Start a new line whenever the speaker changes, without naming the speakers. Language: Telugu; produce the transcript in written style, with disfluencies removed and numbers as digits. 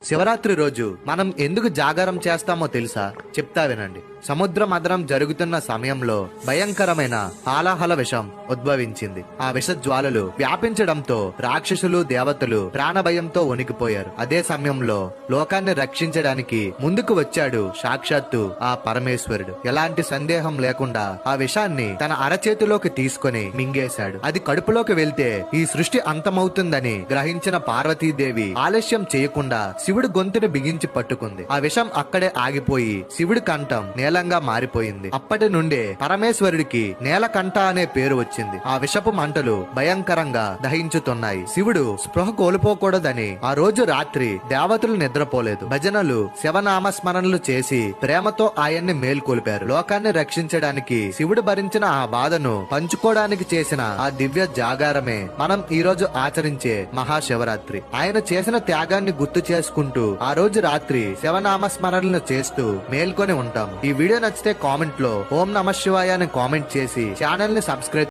శివరాత్రి రోజు మనం ఎందుకు జాగారం చేస్తామో తెలుసా? చెప్తా వినండి. సముద్ర మథనం జరుగుతున్న సమయంలో భయంకరమైన హాలాహల విషం ఉద్భవించింది. ఆ విష జ్వాలలు వ్యాపించడంతో రాక్షసులు దేవతలు ప్రాణభయంతో వణికిపోయారు. అదే సమయంలో లోకాన్ని రక్షించడానికి ముందుకు వచ్చాడు సాక్షాత్తు ఆ పరమేశ్వరుడు. ఎలాంటి సందేహం లేకుండా ఆ విషాన్ని తన అరచేతిలోకి తీసుకొని మింగేశాడు. అది కడుపులోకి వెళ్తే ఈ సృష్టి అంతమవుతుందని గ్రహించిన పార్వతీదేవి ఆలస్యం చేయకుండా శివుడి గొంతుని బిగించి పట్టుకుంది. ఆ విషం అక్కడే ఆగిపోయి శివుడి కంఠం నేలంగా మారిపోయింది. అప్పటి నుండే పరమేశ్వరుడికి నేలకంఠ అనే పేరు వచ్చింది. ఆ విషపు మంటలు భయంకరంగా దహించుతున్నాయి. శివుడు స్పృహ కోల్పోకూడదని ఆ రోజు రాత్రి దేవతలు నిద్రపోలేదు. భజనలు శివనామస్మరణలు చేసి ప్రేమతో ఆయన్ని మేల్కొల్పారు. లోకాన్ని రక్షించడానికి శివుడు భరించిన ఆ బాధను పంచుకోవడానికి చేసిన ఆ దివ్య జాగారమే మనం ఈ రోజు ఆచరించే మహాశివరాత్రి. ఆయన చేసిన త్యాగాన్ని గుర్తు చేసుకుంటూ ఆ రోజు రాత్రి శివనామస్మరణలు చేస్తూ మేల్కొని ఉంటాము. ఈ వీడియో నచ్చితే కామెంట్ లో ఓం నమః శివాయ అని కామెంట్ చేసి ఛానల్ ని సబ్స్క్రైబ్